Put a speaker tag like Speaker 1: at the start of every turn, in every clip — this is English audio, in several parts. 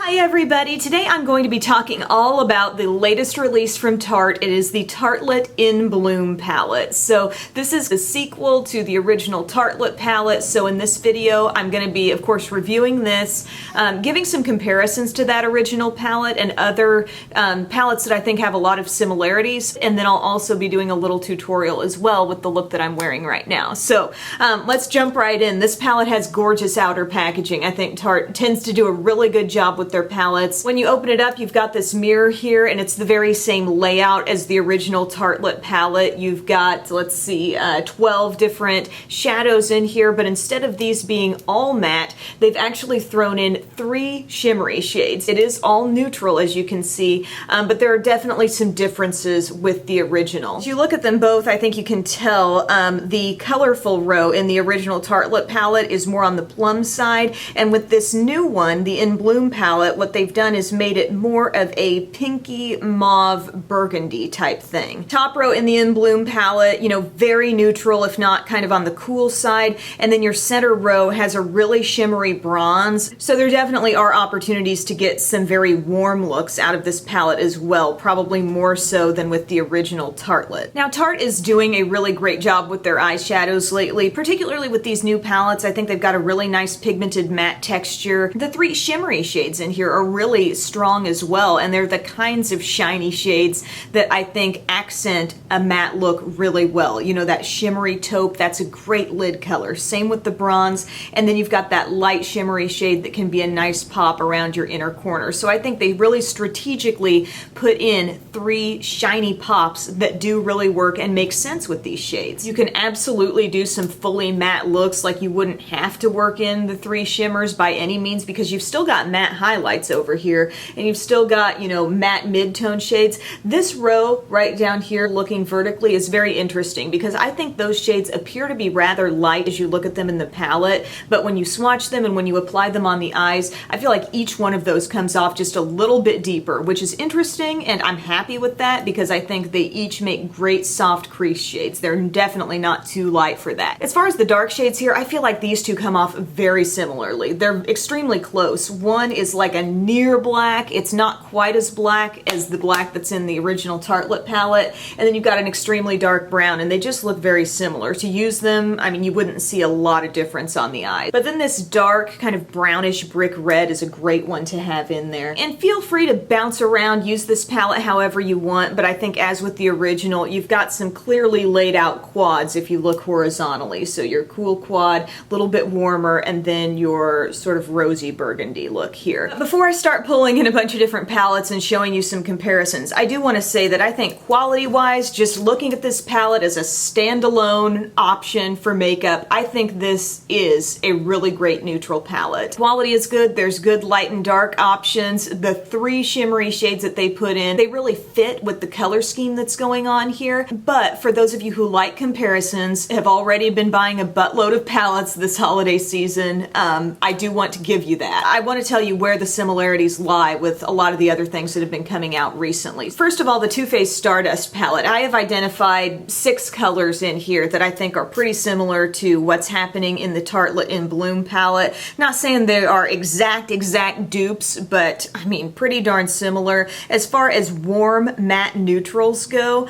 Speaker 1: Hi everybody! Today I'm going to be talking all about the latest release from Tarte. It is the Tartelette In Bloom palette. So this is the sequel to the original Tartelette palette. So in this video I'm going to be, of course, reviewing this, giving some comparisons to that original palette and other palettes that I think have a lot of similarities, and then I'll also be doing a little tutorial as well with the look that I'm wearing right now. So let's jump right in. This palette has gorgeous outer packaging. I think Tarte tends to do a really good job with their palettes. When you open it up, you've got this mirror here, and it's the very same layout as the original Tartelette palette. You've got, let's see, 12 different shadows in here, but instead of these being all matte, they've actually thrown in 3 shimmery shades. It is all neutral, as you can see, but there are definitely some differences with the original. As you look at them both, I think you can tell the colorful row in the original Tartelette palette is more on the plum side, and with this new one, the In Bloom palette, what they've done is made it more of a pinky mauve burgundy type thing. Top row in the In Bloom palette, you know, very neutral, if not kind of on the cool side, and then your center row has a really shimmery bronze, so there definitely are opportunities to get some very warm looks out of this palette as well, probably more so than with the original Tartelette. Now Tarte is doing a really great job with their eyeshadows lately, particularly with these new palettes. I think they've got a really nice pigmented matte texture. The 3 shimmery shades in here are really strong as well, and they're the kinds of shiny shades that I think accent a matte look really well. You know, that shimmery taupe, that's a great lid color. Same with the bronze, and then you've got that light shimmery shade that can be a nice pop around your inner corner. So I think they really strategically put in 3 shiny pops that do really work and make sense with these shades. You can absolutely do some fully matte looks, like you wouldn't have to work in the 3 shimmers by any means, because you've still got matte highlights over here, and you've still got, you know, matte mid-tone shades. This row right down here looking vertically is very interesting because I think those shades appear to be rather light as you look at them in the palette, but when you swatch them and when you apply them on the eyes, I feel like each one of those comes off just a little bit deeper, which is interesting, and I'm happy with that because I think they each make great soft crease shades. They're definitely not too light for that. As far as the dark shades here, I feel like these two come off very similarly. They're extremely close. One is like a near black. It's not quite as black as the black that's in the original Tartelette palette, and then you've got an extremely dark brown, and they just look very similar. To use them, I mean, you wouldn't see a lot of difference on the eye. But then this dark kind of brownish brick red is a great one to have in there. And feel free to bounce around, use this palette however you want, but I think as with the original, you've got some clearly laid out quads if you look horizontally. So your cool quad, a little bit warmer, and then your sort of rosy burgundy look here. Before I start pulling in a bunch of different palettes and showing you some comparisons, I do want to say that I think quality-wise, just looking at this palette as a standalone option for makeup, I think this is a really great neutral palette. Quality is good. There's good light and dark options. The 3 shimmery shades that they put in, they really fit with the color scheme that's going on here. But for those of you who like comparisons, have already been buying a buttload of palettes this holiday season, I do want to give you that. I want to tell you where the similarities lie with a lot of the other things that have been coming out recently. First of all, the Too Faced Stardust palette. I have identified 6 colors in here that I think are pretty similar to what's happening in the Tartelette In Bloom palette. Not saying they are exact dupes, but I mean pretty darn similar. As far as warm matte neutrals go,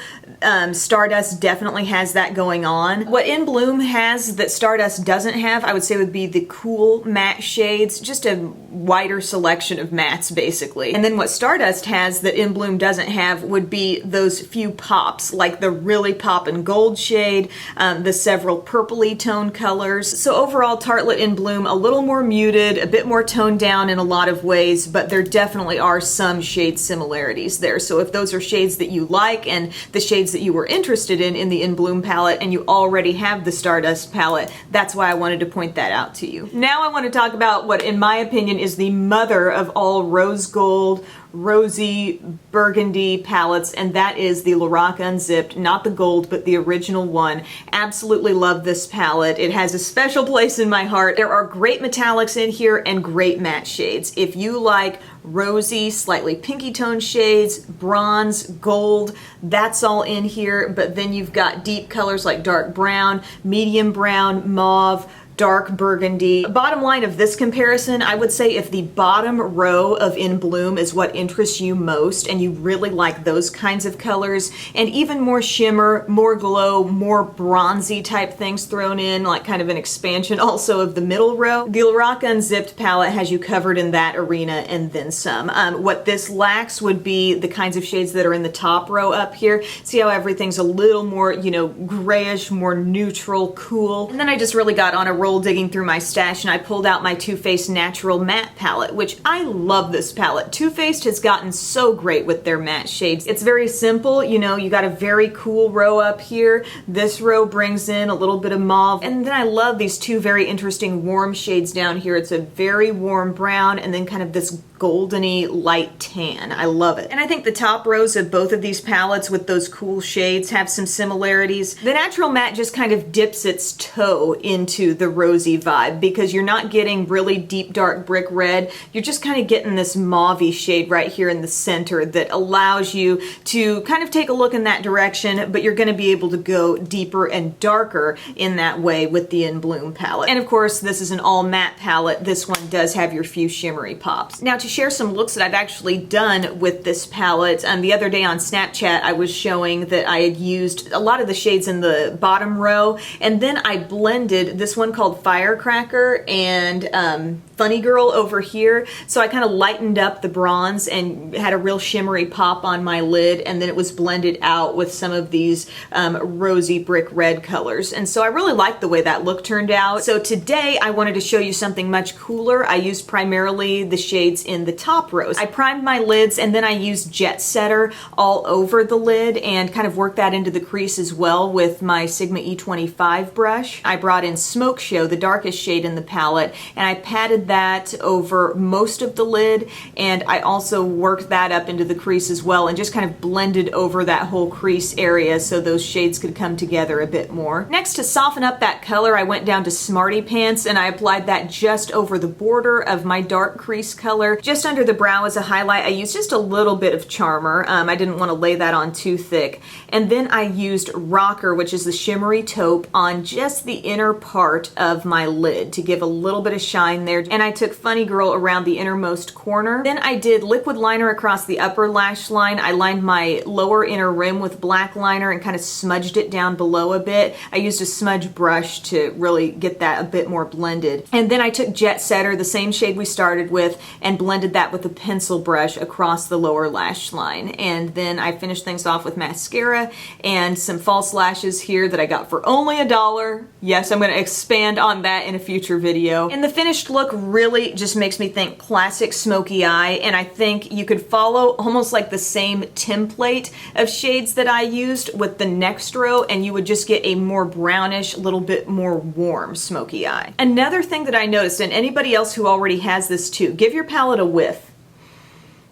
Speaker 1: Stardust definitely has that going on. What In Bloom has that Stardust doesn't have, I would say, would be the cool matte shades, just a wider selection of mattes basically. And then what Stardust has that In Bloom doesn't have would be those few pops, like the really poppin' gold shade, the several purpley tone colors. So overall, Tartelette In Bloom a little more muted, a bit more toned down in a lot of ways, but there definitely are some shade similarities there. So if those are shades that you like and the shades that you were interested in the In Bloom palette, and you already have the Stardust palette, that's why I wanted to point that out to you. Now I want to talk about what, in my opinion, is the mother of all rose gold, rosy burgundy palettes, and that is the Lorac Unzipped, not the gold, but the original one. Absolutely love this palette. It has a special place in my heart. There are great metallics in here and great matte shades. If you like rosy, slightly pinky tone shades, bronze, gold, that's all in here, but then you've got deep colors like dark brown, medium brown, mauve, dark burgundy. Bottom line of this comparison, I would say if the bottom row of In Bloom is what interests you most and you really like those kinds of colors and even more shimmer, more glow, more bronzy type things thrown in, like kind of an expansion also of the middle row, the Lorac Unzipped palette has you covered in that arena and then some. What this lacks would be the kinds of shades that are in the top row up here. See how everything's a little more, you know, grayish, more neutral, cool. And then I just really got on a roll digging through my stash and I pulled out my Too Faced Natural Matte palette, which I love this palette. Too Faced has gotten so great with their matte shades. It's very simple, you know, you got a very cool row up here. This row brings in a little bit of mauve. And then I love these two very interesting warm shades down here. It's a very warm brown and then kind of this goldeny light tan. I love it. And I think the top rows of both of these palettes with those cool shades have some similarities. The Natural Matte just kind of dips its toe into the rosy vibe because you're not getting really deep dark brick red. You're just kind of getting this mauvey shade right here in the center that allows you to kind of take a look in that direction, but you're going to be able to go deeper and darker in that way with the In Bloom palette. And of course, this is an all matte palette. This one does have your few shimmery pops. Now, to share some looks that I've actually done with this palette, the other day on Snapchat I was showing that I had used a lot of the shades in the bottom row and then I blended this one called Firecracker and Funny Girl over here. So I kind of lightened up the bronze and had a real shimmery pop on my lid and then it was blended out with some of these rosy brick red colors. And so I really liked the way that look turned out. So today I wanted to show you something much cooler. I used primarily the shades in the top rows. I primed my lids and then I used Jet Setter all over the lid and kind of worked that into the crease as well with my Sigma E25 brush. I brought in Smoke Show, the darkest shade in the palette, and I patted that over most of the lid and I also worked that up into the crease as well and just kind of blended over that whole crease area so those shades could come together a bit more. Next, to soften up that color, I went down to Smarty Pants and I applied that just over the border of my dark crease color. Just under the brow as a highlight, I used just a little bit of Charmer. I didn't want to lay that on too thick. And then I used Rocker, which is the shimmery taupe, on just the inner part of my lid to give a little bit of shine there. And I took Funny Girl around the innermost corner. Then I did liquid liner across the upper lash line. I lined my lower inner rim with black liner and kind of smudged it down below a bit. I used a smudge brush to really get that a bit more blended. And then I took Jet Setter, the same shade we started with, and blended that with a pencil brush across the lower lash line. And then I finished things off with mascara and some false lashes here that I got for only $1. Yes, I'm going to expand on that in a future video. And the finished look really just makes me think classic smoky eye, and I think you could follow almost like the same template of shades that I used with the next row and you would just get a more brownish, little bit more warm smoky eye. Another thing that I noticed, and anybody else who already has this too, give your palette a whiff.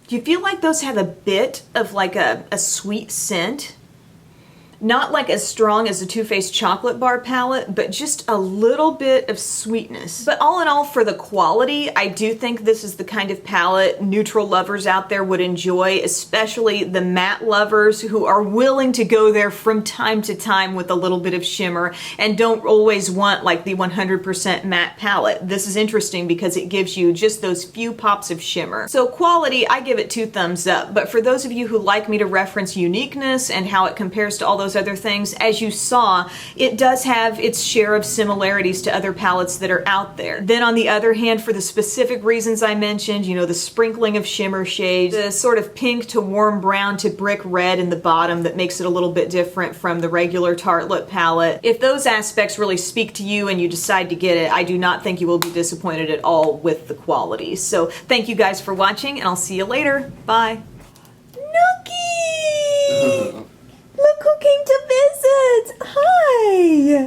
Speaker 1: Do you feel like those have a bit of like a sweet scent? Not like as strong as the Too Faced Chocolate Bar palette, but just a little bit of sweetness. But all in all, for the quality, I do think this is the kind of palette neutral lovers out there would enjoy, especially the matte lovers who are willing to go there from time to time with a little bit of shimmer and don't always want like the 100% matte palette. This is interesting because it gives you just those few pops of shimmer. So quality, I give it 2 thumbs up. But for those of you who like me to reference uniqueness and how it compares to all those other things, as you saw, it does have its share of similarities to other palettes that are out there. Then on the other hand, for the specific reasons I mentioned, you know, the sprinkling of shimmer shades, the sort of pink to warm brown to brick red in the bottom that makes it a little bit different from the regular Tartelette palette. If those aspects really speak to you and you decide to get it, I do not think you will be disappointed at all with the quality. So thank you guys for watching and I'll see you later. Bye. Nookie! Look who came to visit! Hi!